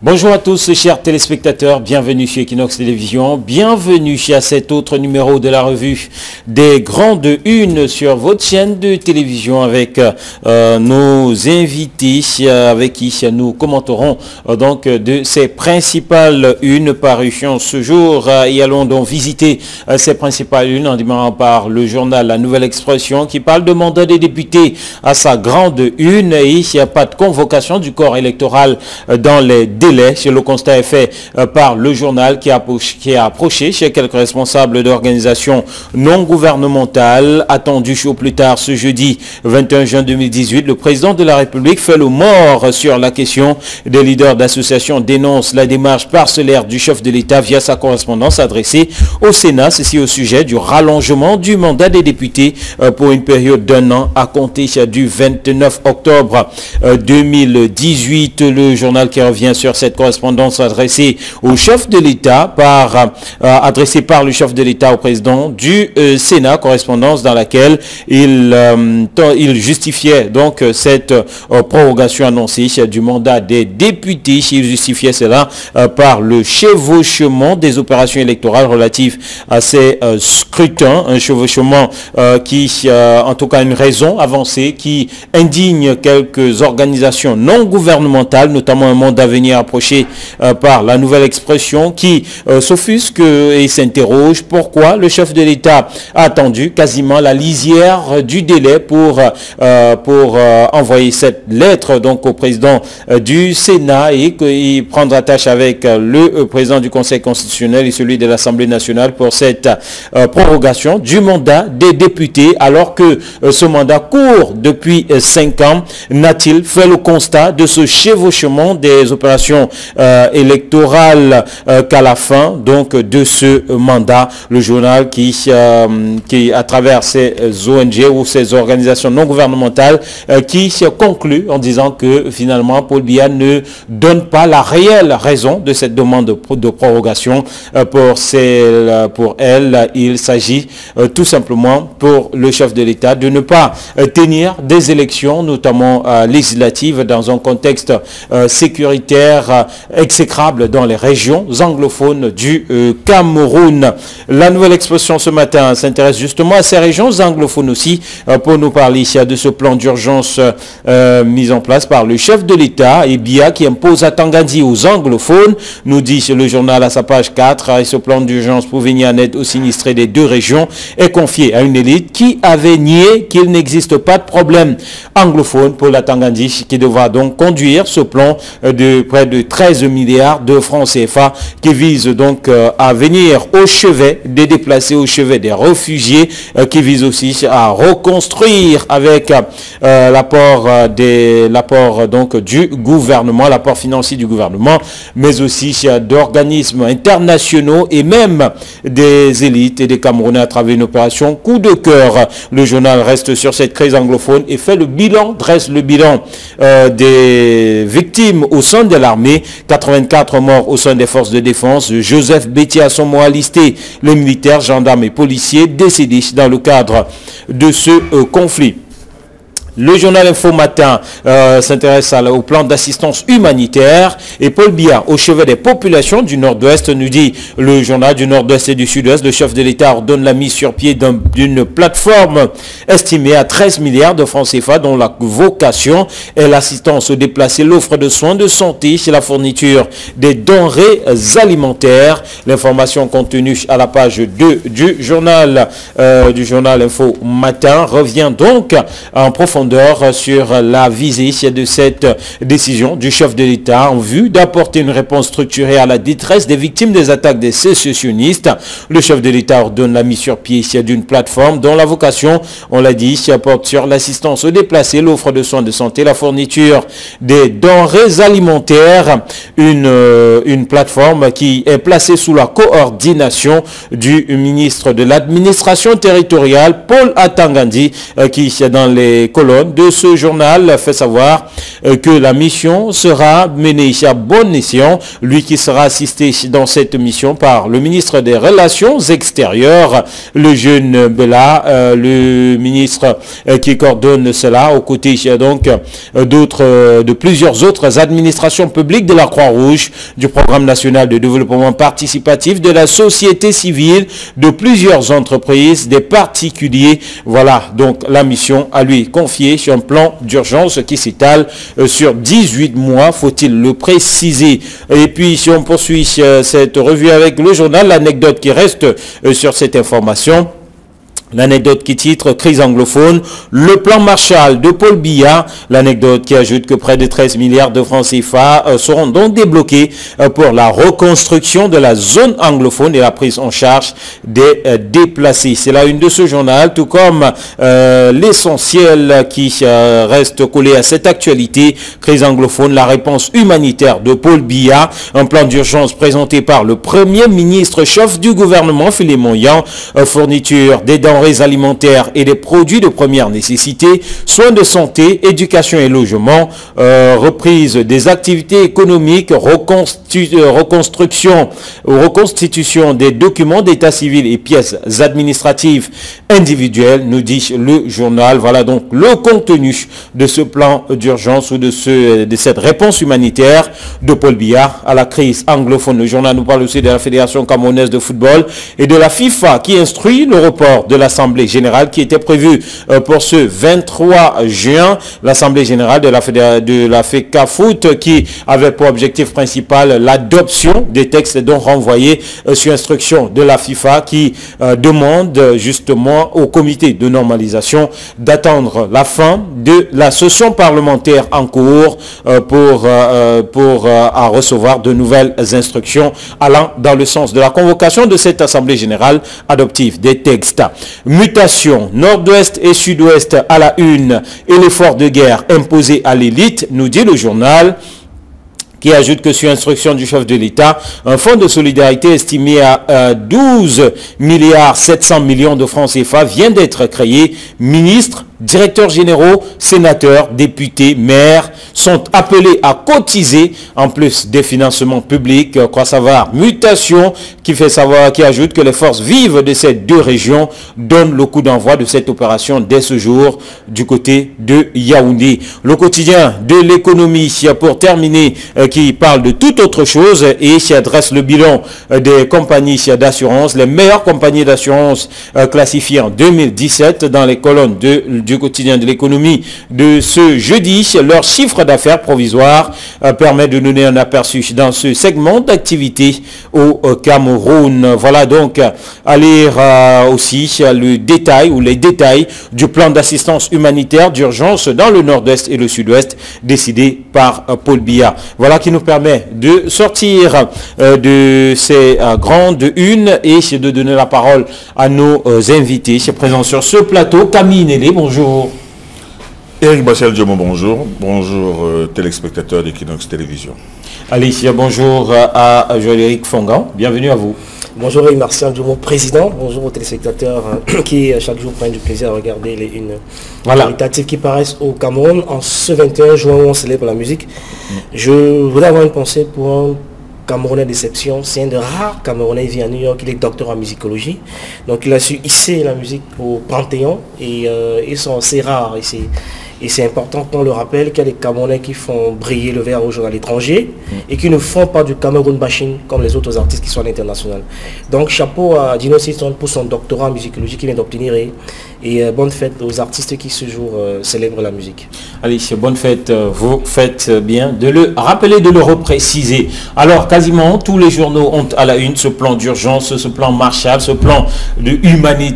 Bonjour à tous, chers téléspectateurs, bienvenue chez Equinox Télévision, bienvenue à cet autre numéro de la revue des grandes unes sur votre chaîne de télévision avec nos invités avec qui nous commenterons donc de ces principales unes parutions ce jour et allons donc visiter ces principales unes en démarrant par le journal La Nouvelle Expression qui parle de mandat des députés à sa grande une et il n'y a pas de convocation du corps électoral dans les délais. Le constat est fait par le journal qui a approché chez quelques responsables d'organisations non gouvernementales. Attendu au plus tard ce jeudi 21 juin 2018, le président de la République fait le mort sur la question. Des leaders d'associations dénoncent la démarche parcellaire du chef de l'État via sa correspondance adressée au Sénat. Ceci au sujet du rallongement du mandat des députés pour une période d'un an à compter du 29 octobre 2018. Le journal qui revient sur cette correspondance adressée au chef de l'État adressée par le chef de l'État au président du Sénat, correspondance dans laquelle il justifiait donc cette prorogation annoncée du mandat des députés. Il justifiait cela par le chevauchement des opérations électorales relatives à ces scrutins, un chevauchement qui, en tout cas une raison avancée, qui indigne quelques organisations non gouvernementales, notamment un Monde à venir approché par La Nouvelle Expression qui s'offusque et s'interroge pourquoi le chef de l'État a attendu quasiment la lisière du délai pour envoyer cette lettre donc au président du Sénat et qu'il prendra tâche avec le président du Conseil constitutionnel et celui de l'Assemblée nationale pour cette prorogation du mandat des députés alors que ce mandat court depuis 5 ans. N'a-t-il fait le constat de ce chevauchement des opérations électorales qu'à la fin donc de ce mandat, le journal qui à travers ces ONG ou ces organisations non gouvernementales qui conclut en disant que finalement Paul Biya ne donne pas la réelle raison de cette demande de prorogation. Pour elle, il s'agit tout simplement pour le chef de l'État de ne pas tenir des élections, notamment législatives, dans un contexte sécuritaire exécrable dans les régions anglophones du Cameroun. La Nouvelle Expression ce matin s'intéresse justement à ces régions anglophones aussi pour nous parler ici de ce plan d'urgence mis en place par le chef de l'État et Biya qui impose à Tangandi aux anglophones, nous dit le journal à sa page 4. Et ce plan d'urgence pour venir en aide aux sinistrés des deux régions est confié à une élite qui avait nié qu'il n'existe pas de problème anglophone pour la Tangandi qui devra donc conduire ce plan de près de 13 milliards de francs CFA qui vise donc à venir au chevet des déplacés, au chevet des réfugiés, qui vise aussi à reconstruire avec l'apport donc du gouvernement, l'apport financier du gouvernement, mais aussi d'organismes internationaux et même des élites et des Camerounais à travers une opération coup de cœur. Le journal reste sur cette crise anglophone et fait le bilan, dresse le bilan des victimes au sein de l'armée, 84 morts au sein des forces de défense. Joseph Bétier à son mot a listé les militaires, gendarmes et policiers décédés dans le cadre de ce conflit. Le journal Info Matin s'intéresse au plan d'assistance humanitaire et Paul Biya au chevet des populations du Nord-Ouest, nous dit le journal du Nord-Ouest et du Sud-Ouest. Le chef de l'État ordonne la mise sur pied d'une plateforme estimée à 13 milliards de francs CFA dont la vocation est l'assistance aux déplacés, l'offre de soins de santé, la fourniture des denrées alimentaires. L'information contenue à la page 2 du journal Info Matin revient donc en profondeur sur la visée de cette décision du chef de l'État en vue d'apporter une réponse structurée à la détresse des victimes des attaques des sécessionnistes. Le chef de l'État ordonne la mise sur pied d'une plateforme dont la vocation, on l'a dit, porte sur l'assistance aux déplacés, l'offre de soins de santé, la fourniture des denrées alimentaires, une plateforme qui est placée sous la coordination du ministre de l'administration territoriale, Paul Atangandi, qui dans les colonnes colonne de ce journal fait savoir que la mission sera menée à bon escient. Lui qui sera assisté dans cette mission par le ministre des Relations extérieures, le jeune Bella, le ministre qui coordonne cela aux côtés donc de plusieurs autres administrations publiques, de la Croix-Rouge, du Programme national de développement participatif, de la société civile, de plusieurs entreprises, des particuliers. Voilà donc la mission à lui confiée sur un plan d'urgence qui s'étale sur 18 mois, faut-il le préciser. Et puis si on poursuit cette revue avec le journal, l'anecdote qui reste sur cette information. L'anecdote qui titre « Crise anglophone, le plan Marshall de Paul Biya ». L'anecdote qui ajoute que près de 13 milliards de francs CFA seront donc débloqués pour la reconstruction de la zone anglophone et la prise en charge des déplacés. C'est la une de ce journal, tout comme l'essentiel qui reste collé à cette actualité. Crise anglophone, la réponse humanitaire de Paul Biya. Un plan d'urgence présenté par le Premier ministre chef du gouvernement, Philémon Yan. Fourniture des denrées alimentaires et des produits de première nécessité, soins de santé, éducation et logement, reprise des activités économiques, reconstitution des documents d'état civil et pièces administratives individuelles, nous dit le journal. Voilà donc le contenu de ce plan d'urgence ou de cette réponse humanitaire de Paul Biya à la crise anglophone. Le journal nous parle aussi de la Fédération camerounaise de football et de la FIFA qui instruit le report de l'Assemblée générale qui était prévue pour ce 23 juin. L'Assemblée générale de la FECAFOOT qui avait pour objectif principal l'adoption des textes dont renvoyés sur instruction de la FIFA qui demande justement au comité de normalisation d'attendre la fin de la session parlementaire en cours pour recevoir de nouvelles instructions allant dans le sens de la convocation de cette Assemblée générale adoptive des textes. Mutation, nord-ouest et sud-ouest à la une et l'effort de guerre imposé à l'élite, nous dit le journal, qui ajoute que sur instruction du chef de l'État, un fonds de solidarité estimé à 12 milliards 700 millions de francs CFA vient d'être créé. Ministres, directeurs généraux, sénateurs, députés, maires sont appelés à cotiser en plus des financements publics. Quoi savoir, mutation qui ajoute que les forces vives de ces deux régions donnent le coup d'envoi de cette opération dès ce jour du côté de Yaoundé. Le quotidien de l'économie pour terminer qui parle de toute autre chose et qui adresse le bilan des compagnies d'assurance, les meilleures compagnies d'assurance classifiées en 2017 dans les colonnes du quotidien de l'économie de ce jeudi. Leur chiffre d'affaires provisoire permet de donner un aperçu dans ce segment d'activité au Cameroun. Voilà donc à lire aussi le détail ou les détails du plan d'assistance humanitaire d'urgence dans le nord-est et le sud-ouest décidé par Paul Biya. Voilà qui nous permet de sortir de ces grandes unes et de donner la parole à nos invités. Présents sur ce plateau, Camille Nélé, bonjour. Eric Bachel Diomon, bonjour. Bonjour téléspectateurs d'Equinox Télévision. Alicia, bonjour à Joël-Éric Fongan, bienvenue à vous. Bonjour Eric Martial Diomon, président. Bonjour aux téléspectateurs qui chaque jour prennent du plaisir à regarder les unes qualitatives qui paraissent au Cameroun. En ce 21 juin où on célèbre la musique, je voudrais avoir une pensée pour un Camerounais d'exception. C'est un de rares Camerounais, il vit à New York, il est docteur en musicologie. Donc il a su hisser la musique au Panthéon et ils sont assez rares ici. Et c'est important qu'on le rappelle qu'il y a des Camerounais qui font briller le verre rouge à l'étranger et qui ne font pas du Cameroun bashing comme les autres artistes qui sont à l'international. Donc chapeau à Dino Siston pour son doctorat en musicologie qu'il vient d'obtenir et bonne fête aux artistes qui ce jour célèbrent la musique. Allez, bonne fête, vous faites bien de le rappeler, de le repréciser. Alors quasiment tous les journaux ont à la une ce plan d'urgence, ce plan Marshall, ce plan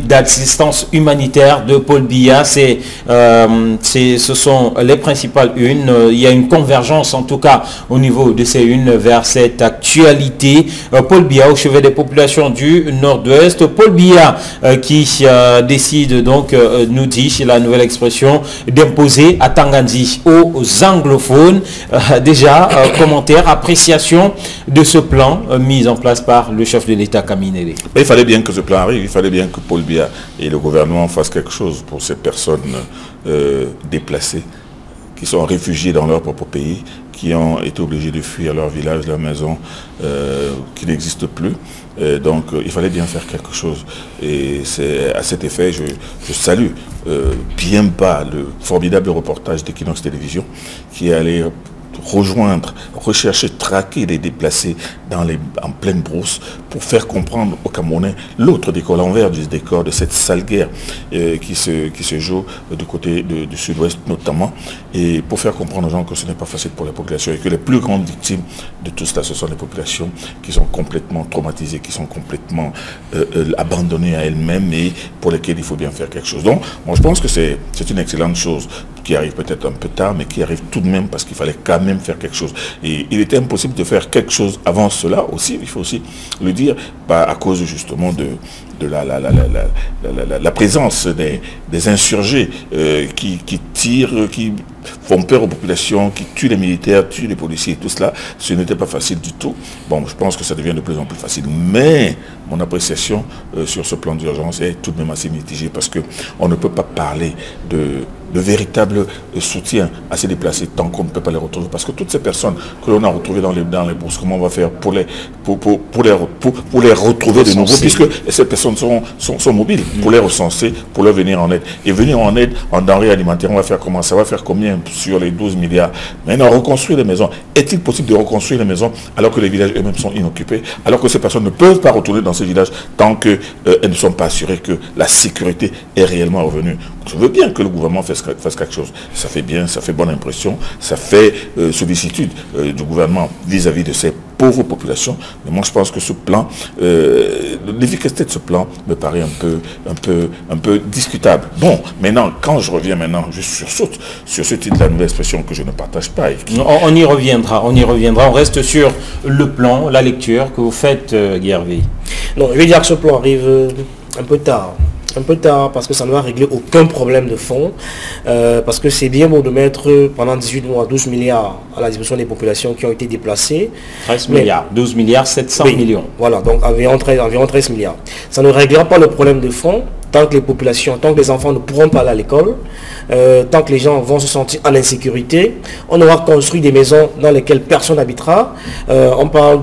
d'assistance humanitaire de Paul Biya. Ce sont les principales unes. Il y a une convergence en tout cas au niveau de ces unes vers cette actualité. Paul Biya au chevet des populations du nord-ouest. Paul Biya qui décide donc, nous dit la nouvelle expression, d'imposer à Tangandi aux anglophones. Déjà, commentaire, appréciation de ce plan mis en place par le chef de l'État Camille Nélé. Il fallait bien que ce plan arrive, il fallait bien que Paul Biya et le gouvernement fassent quelque chose pour ces personnes déplacés, qui sont réfugiés dans leur propre pays, qui ont été obligés de fuir leur village, leur maison, qui n'existe plus. Donc il fallait bien faire quelque chose. Et c'est à cet effet, je salue bien bas le formidable reportage d'Equinox Télévision qui est allé rejoindre, rechercher, traquer les déplacés en pleine brousse pour faire comprendre aux Camerounais l'autre décor, l'envers du décor de cette sale guerre qui se joue du côté du sud-ouest notamment, et pour faire comprendre aux gens que ce n'est pas facile pour la population et que les plus grandes victimes de tout cela, ce sont les populations qui sont complètement traumatisées, qui sont complètement abandonnées à elles-mêmes et pour lesquelles il faut bien faire quelque chose. Donc, moi je pense que c'est une excellente chose qui arrive peut-être un peu tard, mais qui arrive tout de même parce qu'il fallait quand même faire quelque chose. Et il était impossible de faire quelque chose avant cela aussi, il faut aussi le dire, à cause justement de la présence des insurgés qui tirent, qui font peur aux populations, qui tuent les militaires, tuent les policiers, tout cela. Ce n'était pas facile du tout. Bon, je pense que ça devient de plus en plus facile. Mais mon appréciation sur ce plan d'urgence est tout de même assez mitigée parce qu'on ne peut pas parler de véritable soutien à ces déplacés tant qu'on ne peut pas les retrouver. Parce que toutes ces personnes que l'on a retrouvées dans les bourses, comment on va faire pour les retrouver de nouveau, puisque ces personnes sont mobiles, pour les recenser, pour leur venir en aide. Et venir en aide en denrées alimentaires, on va faire comment? Ça va faire combien sur les 12 milliards? Maintenant, reconstruire les maisons. Est-il possible de reconstruire les maisons alors que les villages eux-mêmes sont inoccupés, alors que ces personnes ne peuvent pas retourner dans ces villages tant qu'elles ne sont pas assurées que la sécurité est réellement revenue? Je veux bien que le gouvernement fasse quelque chose. Ça fait bien, ça fait bonne impression, ça fait sollicitude du gouvernement vis-à-vis de ces pauvres populations. Mais moi, je pense que ce plan, l'efficacité de ce plan me paraît un peu discutable. Bon, maintenant, quand je reviens maintenant, je sursaute sur ce titre de la nouvelle expression que je ne partage pas. On y reviendra, on reste sur le plan, la lecture que vous faites, Guy Hervé. Non, je vais dire que ce plan arrive un peu tard parce que ça ne va régler aucun problème de fond, parce que c'est bien beau de mettre pendant 18 mois 12 milliards à la disposition des populations qui ont été déplacées. 13 milliards, 12 milliards, 700 millions. Voilà, donc environ 13 milliards. Ça ne réglera pas le problème de fond tant que les populations, tant que les enfants ne pourront pas aller à l'école, tant que les gens vont se sentir en insécurité. On aura construit des maisons dans lesquelles personne n'habitera. On parle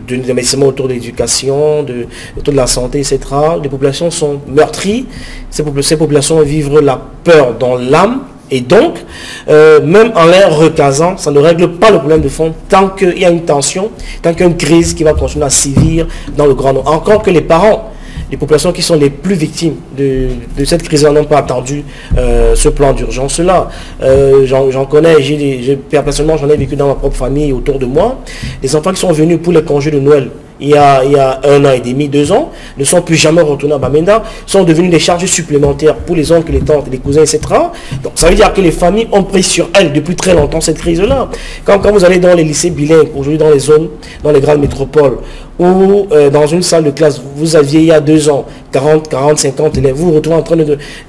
d'investissements autour de l'éducation, autour de la santé, etc. Les populations sont meurtries. Ces populations vivent la peur dans l'âme. Et donc, même en les recasant, ça ne règle pas le problème de fond tant qu'il y a une tension, tant qu'il y a une crise qui va continuer à sévir dans le grand nombre. Encore que les parents, les populations qui sont les plus victimes de cette crise n'ont pas attendu ce plan d'urgence-là. J'en connais, personnellement j'en ai vécu dans ma propre famille autour de moi. Les enfants qui sont venus pour les congés de Noël il y a 1 an et demi, 2 ans, ne sont plus jamais retournés à Bamenda, sont devenus des charges supplémentaires pour les oncles, les tantes, les cousins, etc. Donc ça veut dire que les familles ont pris sur elles depuis très longtemps cette crise-là. Quand vous allez dans les lycées bilingues, aujourd'hui dans les zones, dans les grandes métropoles, ou dans une salle de classe, vous aviez il y a 2 ans 40, 50 élèves, vous vous retrouvez en train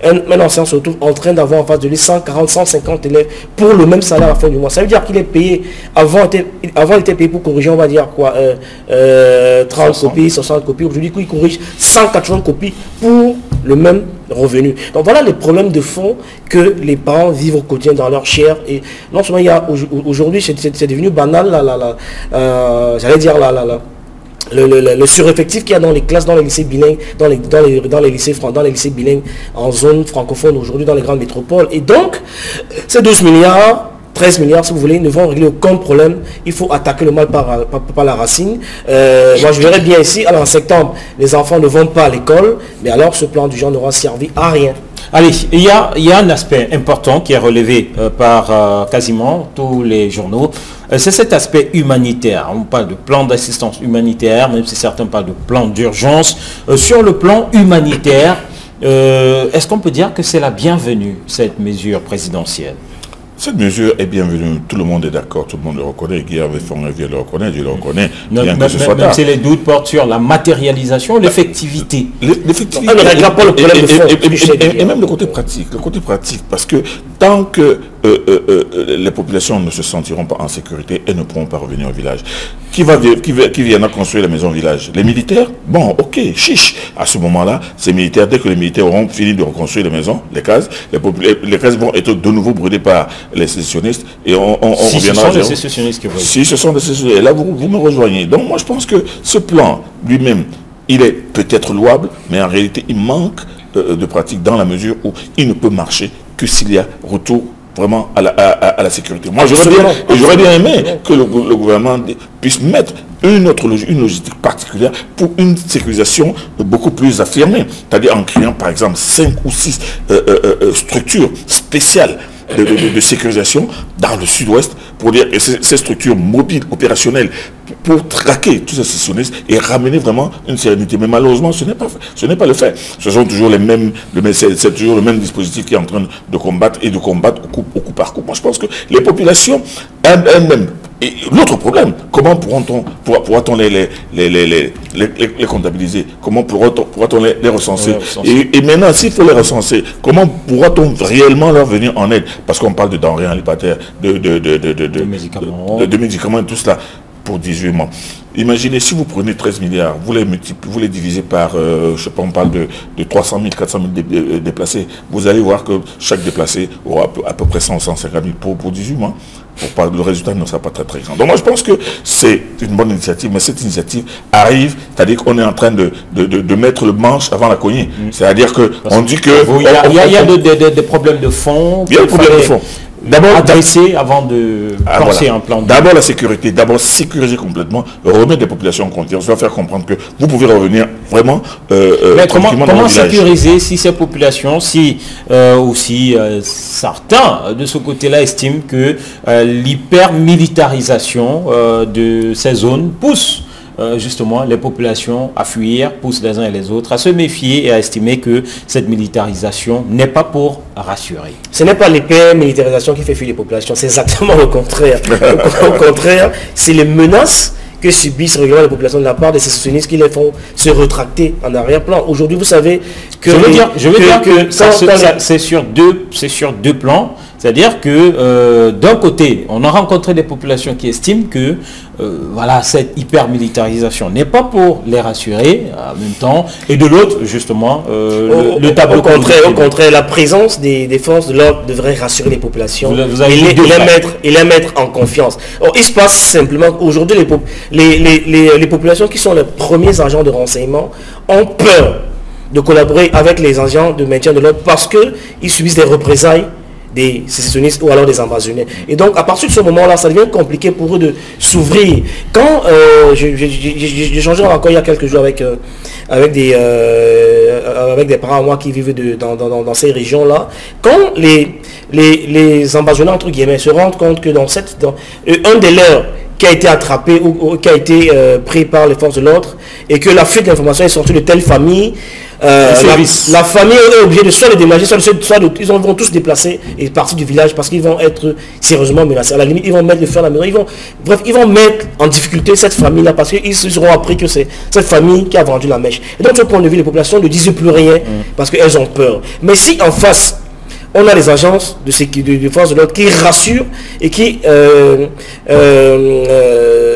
un enseignant se retrouve en train d'avoir en face de lui 140, 150 élèves pour le même salaire à la fin du mois. Ça veut dire qu'il est payé, avant il était payé pour corriger, on va dire quoi, 30 copies, 60 copies, aujourd'hui il corrige 180 copies pour le même revenu. Donc voilà les problèmes de fond que les parents vivent au quotidien dans leur chair. Et non seulement il y a aujourd'hui c'est devenu banal, j'allais dire le sureffectif qu'il y a dans les classes, dans les lycées bilingues, dans les lycées bilingues en zone francophone aujourd'hui dans les grandes métropoles. Et donc, ces 12 milliards, 13 milliards si vous voulez, ne vont régler aucun problème. Il faut attaquer le mal par la racine. Moi je verrais bien ici, alors en septembre, les enfants ne vont pas à l'école, mais alors ce plan du genre n'aura servi à rien. Allez, il y a un aspect important qui est relevé par quasiment tous les journaux. C'est cet aspect humanitaire. On parle de plan d'assistance humanitaire, même si certains parlent de plan d'urgence. Sur le plan humanitaire, est-ce qu'on peut dire que c'est la bienvenue, cette mesure présidentielle? Cette mesure est bienvenue, tout le monde est d'accord, tout le monde le reconnaît, Guy Hervé le reconnaît, Dieu le reconnaît, bien que ce soit même si les doutes portent sur la matérialisation, l'effectivité. L'effectivité et même le côté pratique, parce que tant que les populations ne se sentiront pas en sécurité et ne pourront pas revenir au village. Qui viendra construire les maisons village? Les militaires? Bon, ok, chiche. À ce moment-là, ces militaires, dès que les militaires auront fini de reconstruire les maisons, les cases, les cases vont être de nouveau brûlées par les sécessionnistes et on reviendra. Ce sont des sécessionnistes qui brûlent. Si ce sont des sécessionnistes, et là vous me rejoignez. Donc moi je pense que ce plan lui-même, il est peut-être louable, mais en réalité il manque de pratique dans la mesure où il ne peut marcher que s'il y a retour vraiment à la sécurité. Moi j'aurais bien aimé que le gouvernement puisse mettre une logistique particulière pour une sécurisation beaucoup plus affirmée, c'est-à-dire en créant par exemple 5 ou 6 structures spéciales de sécurisation dans le sud-ouest, pour dire ces structures mobiles, opérationnelles, pour traquer tous ces sécessionnistes et ramener vraiment une sérénité. Mais malheureusement, ce n'est pas le fait. Ce sont toujours c'est toujours le même dispositif qui est en train de combattre et de combattre au coup par coup. Moi, je pense que les populations elles-mêmes. Et l'autre problème, comment pourra-t-on les comptabiliser? Comment pourra-t-on les recenser? Et maintenant, s'il faut les recenser, comment pourra-t-on réellement leur venir en aide? Parce qu'on parle de denrées alimentaires, de médicaments et tout cela pour 18 mois. Imaginez, si vous prenez 13 milliards, vous les divisez par, je sais pas, on parle de 300 000, 400 000 déplacés, vous allez voir que chaque déplacé aura à peu près 150 000 pour 18 mois. Le résultat ne sera pas très grand. Donc moi je pense que c'est une bonne initiative, mais cette initiative arrive, c'est-à-dire qu'on est en train de mettre le manche avant la cognée. C'est-à-dire qu'on dit que... Il y a des problèmes de fond. Il y a des problèmes de fond. D'abord adresser avant de penser un plan. D'abord la sécurité, d'abord sécuriser complètement, remettre les populations en confiance, leur faire comprendre que vous pouvez revenir vraiment mais comment sécuriser si ces populations, si certains de ce côté-là estiment que l'hyper-militarisation de ces zones pousse justement les populations à fuir, pousse les uns et les autres à se méfier et à estimer que cette militarisation n'est pas pour rassurer. Ce n'est pas l'hyper-militarisation qui fait fuir les populations, c'est exactement le contraire. Au contraire, c'est les menaces que subissent régulièrement les populations de la part des sécessionnistes qui les font se retracter en arrière-plan. Aujourd'hui, vous savez que... Je veux dire que c'est sur deux plans. C'est-à-dire que d'un côté, on a rencontré des populations qui estiment que cette hyper-militarisation n'est pas pour les rassurer en même temps, et de l'autre, justement, le tableau. Au contraire, la présence des forces de l'ordre devrait rassurer les populations et les mettre en confiance. Or, il se passe simplement qu'aujourd'hui, les populations qui sont les premiers agents de renseignement ont peur de collaborer avec les agents de maintien de l'ordre parce qu'ils subissent des représailles des sécessionnistes ou alors des invasionnels. Et donc, à partir de ce moment-là, ça devient compliqué pour eux de s'ouvrir. Quand j'ai changé encore il y a quelques jours avec des parents à moi qui vivent dans ces régions-là, quand les invasionnels, entre guillemets, se rendent compte que un des leurs qui a été attrapé ou qui a été pris par les forces de l'ordre et que la fuite d'informations est sortie de telle famille, la famille est obligée de soit les déménager, ils vont tous se déplacer et partir du village parce qu'ils vont être sérieusement menacés. À la limite, ils vont mettre le feu à la maison. Ils vont mettre en difficulté cette famille-là parce qu'ils auront appris que c'est cette famille qui a vendu la mèche. Et donc, de ce point de vue, les populations ne disent plus rien parce qu'elles ont peur. Mais si en face, on a les agences de force de l'ordre qui rassurent et qui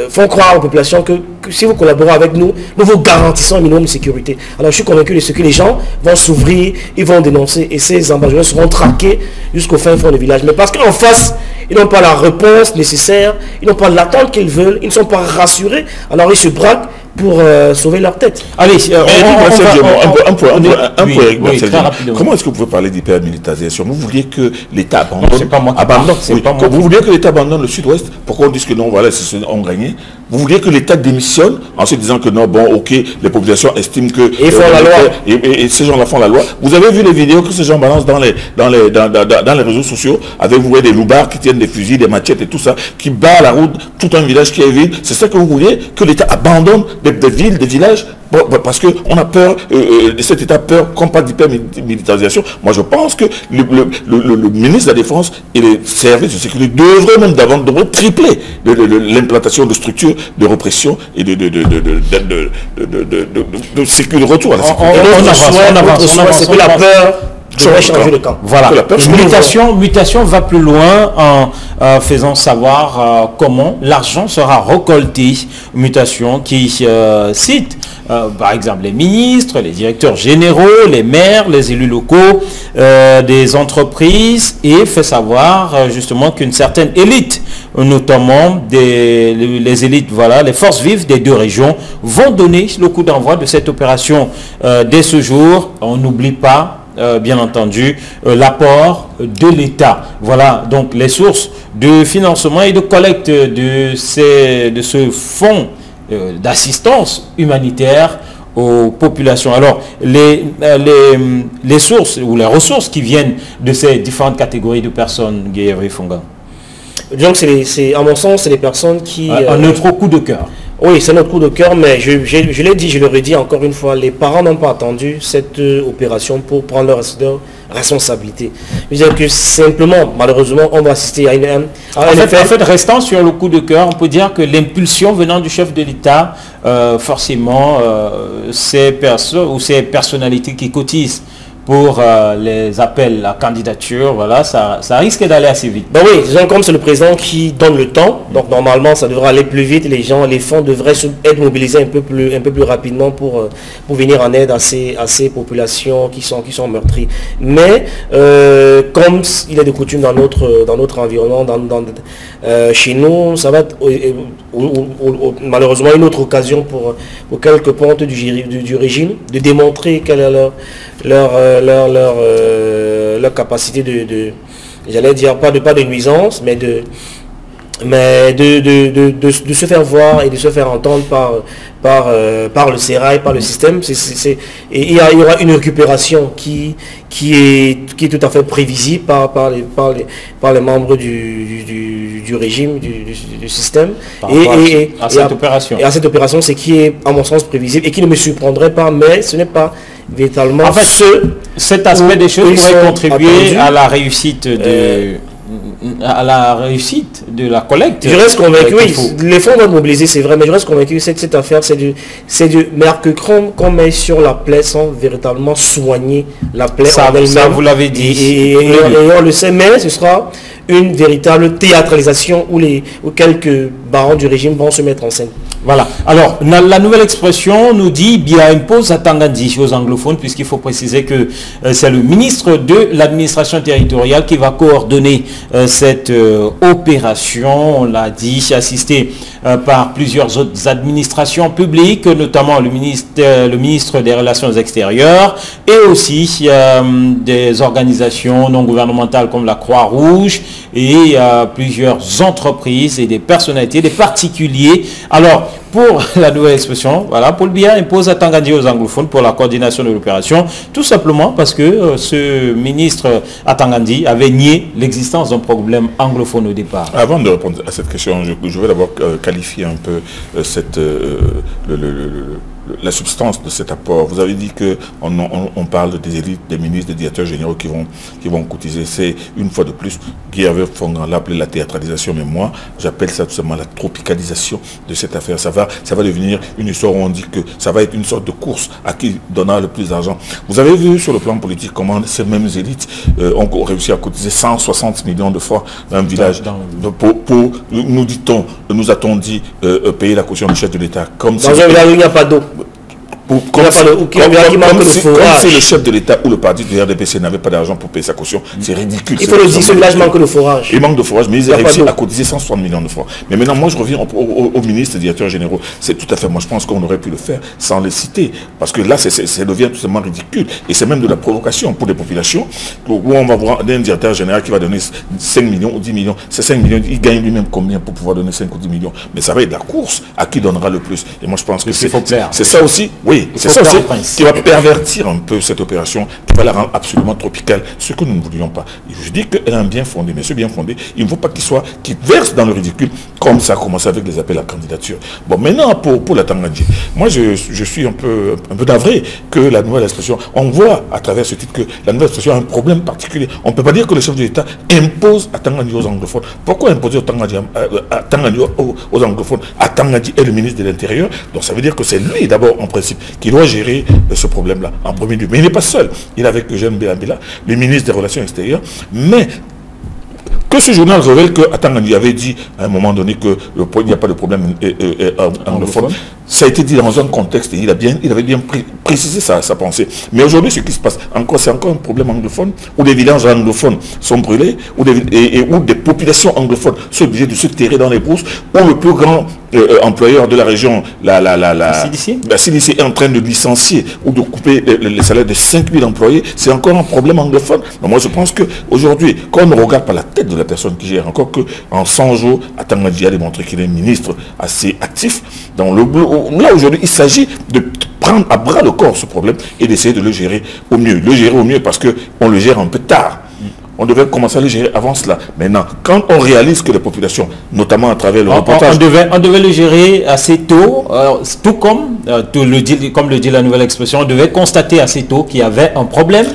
font croire aux populations que si vous collaborez avec nous, nous vous garantissons un minimum de sécurité. Alors je suis convaincu de ce que les gens vont s'ouvrir, ils vont dénoncer et ces ambassadeurs seront traqués jusqu'au fin fond du village. Mais parce qu'en face, ils n'ont pas la réponse nécessaire, ils n'ont pas l'attente qu'ils veulent, ils ne sont pas rassurés, alors ils se braquent pour sauver leur tête. Allez, un point. Comment est-ce que vous pouvez parler d'hyper-militarisation? Vous vouliez que l'État abandonne? C'est pas moi qui parle. Vous vouliez que l'État abandonne le sud-ouest? Pourquoi on dit que non, voilà, on gagné? Vous vouliez que l'État démissionne en se disant que non, bon, ok, les populations estiment que... Ils font la loi. Et ces gens-là font la loi. Vous avez vu les vidéos que ces gens balancent dans les réseaux sociaux avec, vous voyez, des loupards qui tiennent des fusils, des machettes et tout ça, qui barrent la route, tout un village qui est vide. C'est ça que vous vouliez? Que l'État abandonne des villes, des villages? Parce qu'on a peur, cet État a peur qu'on parle d'hyper-militarisation. Moi, je pense que le ministre de la Défense et les services de sécurité devraient même devraient tripler l'implantation de structures de répression et de retour à la sécurité. On avance. C'est que la peur devrait changer de camp. Voilà. Mutation va plus loin en faisant savoir comment l'argent sera récolté. Mutation qui cite par exemple les ministres, les directeurs généraux, les maires, les élus locaux, des entreprises, et fait savoir justement qu'une certaine élite, notamment les élites, voilà, les forces vives des deux régions, vont donner le coup d'envoi de cette opération dès ce jour. On n'oublie pas bien entendu l'apport de l'État. Voilà donc les sources de financement et de collecte de ce fonds d'assistance humanitaire aux populations. Alors les sources ou les ressources qui viennent de ces différentes catégories de personnes, Guéhéry Fonga. Donc à mon sens, c'est les personnes qui... un autre coup de cœur. Oui, c'est notre coup de cœur, mais je l'ai dit, je le redis encore une fois, les parents n'ont pas attendu cette opération pour prendre leur responsabilité. C'est-à-dire que simplement, malheureusement, on va assister à en fait, restant sur le coup de cœur, on peut dire que l'impulsion venant du chef de l'État, forcément, ces personnes ou ces personnalités qui cotisent pour les appels à candidature, voilà, ça risque d'aller assez vite. Ben oui, disons, comme c'est le président qui donne le temps, donc normalement ça devrait aller plus vite, les fonds devraient être mobilisés un peu plus rapidement pour venir en aide à ces populations qui sont meurtries. Mais comme il est de coutume dans notre environnement, chez nous, ça va être malheureusement une autre occasion pour quelques pontes du régime de démontrer quelle est leur capacité de j'allais dire pas de nuisance, mais de se faire voir et de se faire entendre par le sérail, par le système. Et il y aura une récupération qui est tout à fait prévisible par les membres du régime, du système. À cette opération. Et à cette opération, c'est qui est, à mon sens, prévisible et qui ne me surprendrait pas, mais ce n'est pas véritablement en fait, cet aspect des choses pourrait contribuer à la réussite de la collecte. Je reste convaincu, oui, les fonds vont être mobilisés, c'est vrai, mais je reste convaincu que cette affaire, c'est du mercurochrome qu'on met sur la plaie sans véritablement soigner la plaie en elle-même. Ça, vous l'avez dit. Et on le sait, mais ce sera une véritable théâtralisation où quelques barons du régime vont se mettre en scène. Voilà. Alors, la nouvelle expression nous dit bien impose à Tangandi aux anglophones, puisqu'il faut préciser que c'est le ministre de l'administration territoriale qui va coordonner cette opération. On l'a dit, assisté par plusieurs autres administrations publiques, notamment le ministre des Relations extérieures et aussi des organisations non gouvernementales comme la Croix-Rouge et plusieurs entreprises et des personnalités, des particuliers. Alors, pour la nouvelle expression, voilà, Paul Biya impose à Tangandi aux anglophones pour la coordination de l'opération, tout simplement parce que ce ministre à Tangandi avait nié l'existence d'un problème anglophone au départ. Avant de répondre à cette question, je vais d'abord qualifier un peu la substance de cet apport. Vous avez dit qu'on parle des élites, des ministres, des directeurs généraux qui vont cotiser. C'est une fois de plus, Guéhéry Fonga l'a appelé la théâtralisation, mais moi j'appelle ça tout simplement la tropicalisation de cette affaire. Ça va devenir une histoire où on dit que ça va être une sorte de course à qui donnera le plus d'argent. Vous avez vu sur le plan politique comment ces mêmes élites ont réussi à cotiser 160 millions de fois dans un village pour nous dit-on, nous a-t-on dit payer la caution du chef de l'État. Comme dans un village où il n'y a pas d'eau. Comme si le chef de l'État ou le parti de RDPC n'avait pas d'argent pour payer sa caution, c'est ridicule. Il faut le dire, ce village manque de forage. Il manque de forage, mais ils ont réussi à cotiser 160 millions de fois. Mais maintenant, moi, je reviens au ministre et directeur généraux. C'est tout à fait, moi, je pense qu'on aurait pu le faire sans les citer. Parce que là, ça devient tout simplement ridicule. Et c'est même de la provocation pour les populations, où on va voir un directeur général qui va donner 5 millions ou 10 millions. Ces 5 millions, il gagne lui-même combien pour pouvoir donner 5 ou 10 millions. Mais ça va être de la course à qui donnera le plus. Et moi, je pense que c'est ça aussi. Oui. C'est ça aussi qui va pervertir un peu cette opération, qui va la rendre absolument tropicale, ce que nous ne voulions pas. Et je dis qu'elle a un bien fondé, mais ce bien fondé, il ne faut pas qu'il verse dans le ridicule, comme ça a commencé avec les appels à candidature. Bon, maintenant, pour la Tangandi, moi je suis un peu navré que la nouvelle expression, on voit à travers ce titre que la nouvelle expression a un problème particulier. On ne peut pas dire que le chef de l'État impose à Tangandi aux anglophones. Pourquoi imposer à Tangandi aux anglophones? À Tangandi est le ministre de l'Intérieur, donc ça veut dire que c'est lui d'abord en principe qui doit gérer ce problème-là en premier lieu. Mais il n'est pas seul. Il est avec Eugène Belambila, le ministre des Relations extérieures. Mais que ce journal révèle que Atangandi avait dit à un moment donné qu'il n'y a pas de problème anglophone, ça a été dit dans un contexte et il avait bien précisé sa pensée. Mais aujourd'hui, ce qui se passe, c'est encore un problème anglophone, où des villages anglophones sont brûlés, où des populations anglophones sont obligées de se terrer dans les brousses, où le plus grand employeur de la région, la CDC est en train de licencier ou de couper les salaires de 5000 employés, c'est encore un problème anglophone. Mais moi, je pense qu'aujourd'hui, quand on ne regarde pas la tête de la personne qui gère, encore qu'en 100 jours, Atangandi a démontré qu'il est un ministre assez actif. Là, aujourd'hui, il s'agit de prendre à bras le corps ce problème et d'essayer de le gérer au mieux. Le gérer au mieux parce qu'on le gère un peu tard. On devait commencer à le gérer avant cela. Maintenant, quand on réalise que les populations, notamment à travers le reportage... On devait le gérer assez tôt, tout comme le dit la nouvelle expression, on devait constater assez tôt qu'il y avait un problème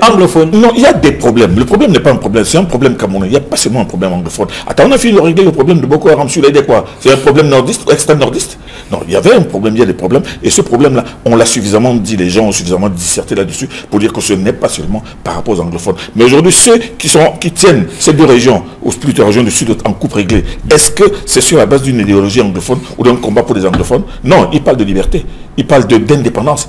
anglophone. Non, il y a des problèmes. Le problème n'est pas un problème, c'est un problème camerounais. Il n'y a pas seulement un problème anglophone. Attends, on a fini de régler le problème de Boko Haram sur les quoi? C'est un problème nordiste ou extrême nordiste? Non, il y avait un problème, il y a des problèmes. Et ce problème-là, on l'a suffisamment dit, les gens ont suffisamment disserté là-dessus pour dire que ce n'est pas seulement par rapport aux anglophones. Mais aujourd'hui, ceux qui tiennent ces deux régions, ou plutôt la région du Sud, en coupe réglée, est-ce que c'est sur la base d'une idéologie anglophone ou d'un combat pour les anglophones? Non, ils parlent de liberté, ils parlent d'indépendance.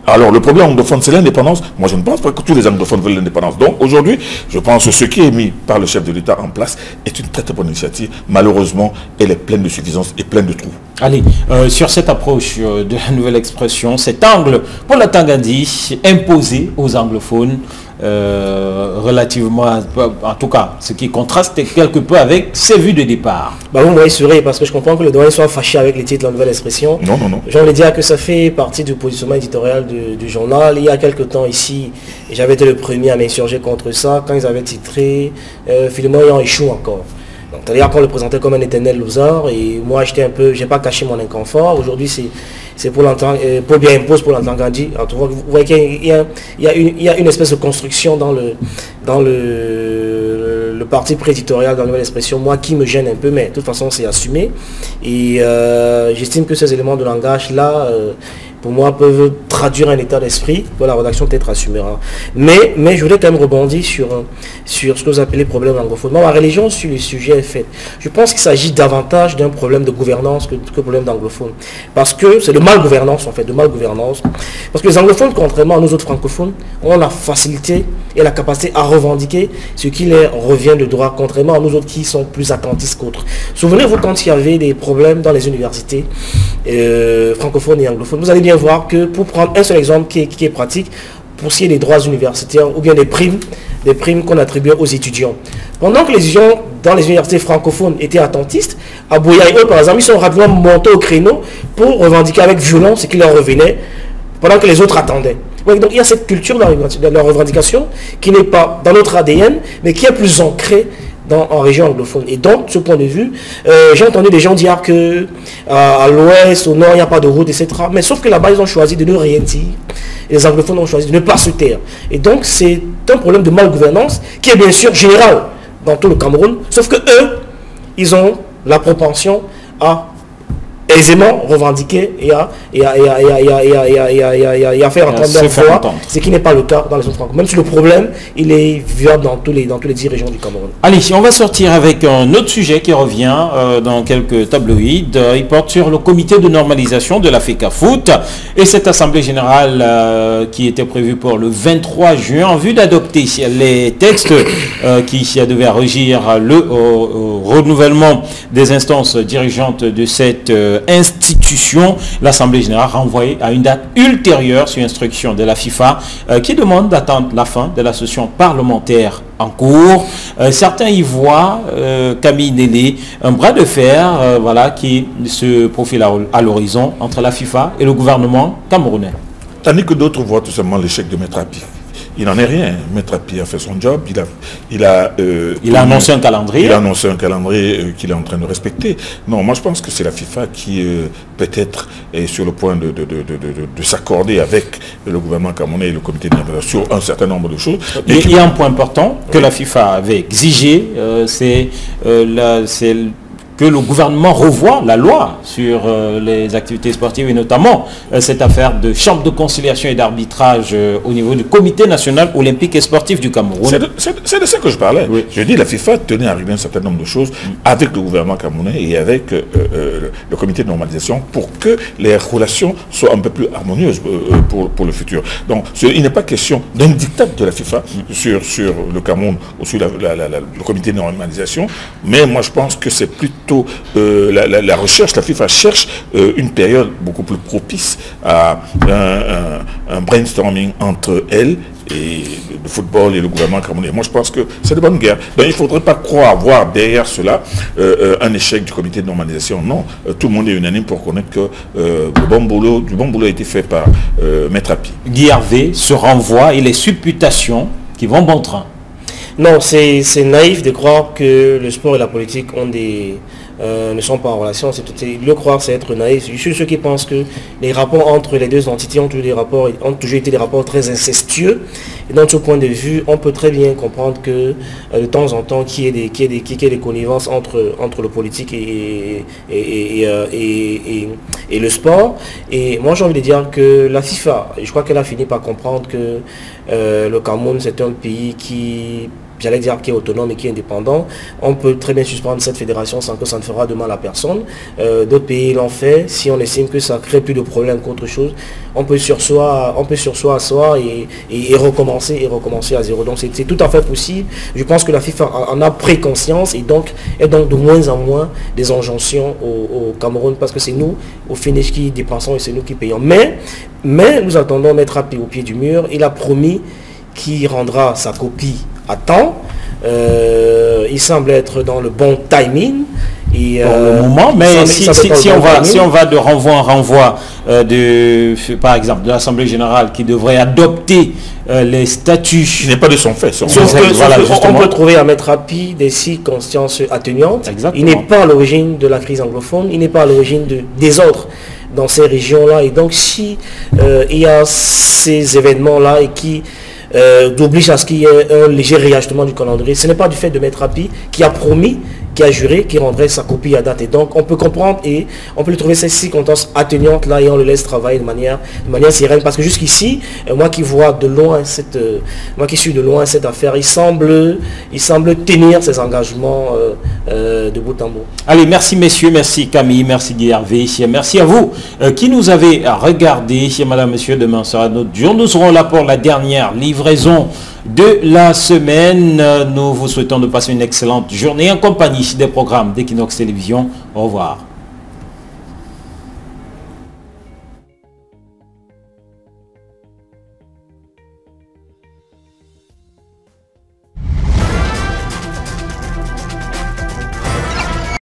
Alors, le problème anglophone, c'est l'indépendance. Moi, je ne pense pas que tous les anglophones veulent l'indépendance. Donc, aujourd'hui, je pense que ce qui est mis par le chef de l'État en place est une très très bonne initiative. Malheureusement, elle est pleine de suffisances et pleine de trous. Allez, sur cette approche de la nouvelle expression, cet angle pour l'Atangandi imposé aux anglophones, relativement, en tout cas, ce qui contraste quelque peu avec ses vues de départ. Bah vous m'avez souri parce que je comprends que le doyen soit fâché avec les titres de la nouvelle expression. Non, non, non. J'en ai dit que ça fait partie du positionnement éditorial du journal. Il y a quelque temps ici, j'avais été le premier à m'insurger contre ça quand ils avaient titré Philémon ayant échoué encore. Donc c'est-à-dire qu'on le présentait comme un éternel loser et moi j'étais un peu, j'ai pas caché mon inconfort. Aujourd'hui c'est pour l'entendre, pour bien impose pour l'Atangandi. Vous voyez qu'il y a une espèce de construction dans le parti prééditorial dans la nouvelle expression, moi qui me gêne un peu, mais de toute façon c'est assumé. Et j'estime que ces éléments de langage là, pour moi, peuvent traduire un état d'esprit que la rédaction peut-être assumera. Mais je voulais quand même rebondir sur ce que vous appelez problème anglophone. Moi, ma religion sur le sujet est faite. Je pense qu'il s'agit davantage d'un problème de gouvernance que problème d'anglophone. Parce que c'est de malgouvernance, en fait, de malgouvernance. Parce que les anglophones, contrairement à nous autres francophones, ont la facilité et la capacité à revendiquer ce qui leur revient de droit, contrairement à nous autres qui sont plus attentistes qu'autres. Souvenez-vous quand il y avait des problèmes dans les universités francophones et anglophones. Vous allez bien voir que, pour prendre un seul exemple qui est pratique, pour ce qui est des droits universitaires ou bien des primes qu'on attribuait aux étudiants. Pendant que les étudiants dans les universités francophones étaient attentistes, à Boyaï, par exemple, ils sont rapidement montés au créneau pour revendiquer avec violence ce qui leur revenait, pendant que les autres attendaient. Donc il y a cette culture de la revendication qui n'est pas dans notre ADN, mais qui est plus ancrée en région anglophone. Et donc, de ce point de vue, j'ai entendu des gens dire que à l'ouest, au nord, il n'y a pas de route, etc. Mais sauf que là-bas, ils ont choisi de ne rien dire. Et les anglophones ont choisi de ne pas se taire. Et donc, c'est un problème de malgouvernance qui est bien sûr général dans tout le Cameroun. Sauf que eux, ils ont la propension à aisément revendiquer et à faire entendre leur voix, ce qui n'est pas le cas dans les autres francophones. Même si le problème, il est viable dans tous les 10 régions du Cameroun. Allez, on va sortir avec un autre sujet qui revient dans quelques tabloïds. Il porte sur le comité de normalisation de la FECAFOOT et cette assemblée générale qui était prévue pour le 23 juin en vue d'adopter les textes qui devaient régir le renouvellement des instances dirigeantes de cette institution. L'Assemblée générale renvoyée à une date ultérieure sur instruction de la FIFA qui demande d'attendre la fin de la session parlementaire en cours. Certains y voient, Camille Nélé, un bras de fer voilà, qui se profile à l'horizon entre la FIFA et le gouvernement camerounais. Tandis que d'autres voient tout simplement l'échec de Maître Api. Il n'en est rien. Maître Api a fait son job. Il a annoncé un calendrier. Il a annoncé un calendrier qu'il est en train de respecter. Non, moi je pense que c'est la FIFA qui peut-être est sur le point de s'accorder avec le gouvernement camerounais et le comité de normalisation sur un certain nombre de choses. Il y a un point important que la FIFA avait exigé, c'est que le gouvernement revoie la loi sur les activités sportives et notamment cette affaire de chambre de conciliation et d'arbitrage au niveau du Comité national olympique et sportif du Cameroun. C'est de ça que je parlais. Oui. Je dis la FIFA tenait à régler un certain nombre de choses avec le gouvernement camerounais et avec le comité de normalisation pour que les relations soient un peu plus harmonieuses pour le futur. Donc il n'est pas question d'un diktat de la FIFA sur le Cameroun ou sur le comité de normalisation, mais moi je pense que c'est plutôt la recherche, la FIFA cherche une période beaucoup plus propice à un brainstorming entre elle et le football et le gouvernement camerounais. Moi je pense que c'est de bonne guerre. Donc il ne faudrait pas croire voir derrière cela un échec du comité de normalisation. Non, tout le monde est unanime pour connaître que du bon boulot a été fait par Maître Api. Guy Hervé se renvoie et les supputations qui vont bon train. Non, c'est naïf de croire que le sport et la politique ne sont pas en relation. Le croire, c'est être naïf. Je suis ceux qui pensent que les rapports entre les deux entités ont toujours été des rapports très incestueux. Et dans ce point de vue, on peut très bien comprendre que de temps en temps, qu'il y ait des connivences entre le politique et le sport. Et moi, j'ai envie de dire que la FIFA, je crois qu'elle a fini par comprendre que le Cameroun, c'est un pays qui est autonome et qui est indépendant. On peut très bien suspendre cette fédération sans que ça ne fera de mal à personne. D'autres pays l'ont fait. Si on estime que ça crée plus de problèmes qu'autre chose, on peut sur soi asseoir et recommencer à zéro. Donc c'est tout à fait possible. Je pense que la FIFA en a pris conscience et donc de moins en moins des injonctions au Cameroun parce que c'est nous, au finish, qui dépensons et c'est nous qui payons. Mais nous attendons Maître Api au pied du mur. Il a promis qu'il rendra sa copie à temps. Il semble être dans le bon timing. Et, pour le moment, mais si on va de renvoi en renvoi par exemple, de l'Assemblée générale qui devrait adopter les statuts. Il n'est pas de son fait. On peut trouver à Maître Api des circonstances atténuantes. Exactement. Il n'est pas à l'origine de la crise anglophone, il n'est pas à l'origine des autres dans ces régions-là. Et donc si il y a ces événements-là et qui d'oblige à ce qu'il y ait un léger réajustement du calendrier. Ce n'est pas du fait de Maître Api qui a promis, qui a juré, qui rendrait sa copie à date. Et donc on peut comprendre et on peut lui trouver ces circonstances atténuantes là et on le laisse travailler de manière sereine. Parce que jusqu'ici, moi qui suis de loin cette affaire, il semble tenir ses engagements de bout en bout. Allez, merci messieurs, merci Camille, merci Guy Hervé, merci à vous qui nous avez regardé. Madame, monsieur, demain sera notre jour. Nous serons là pour la dernière livraison de la semaine. Nous vous souhaitons de passer une excellente journée en compagnie des programmes d'Equinox Télévision. Au revoir.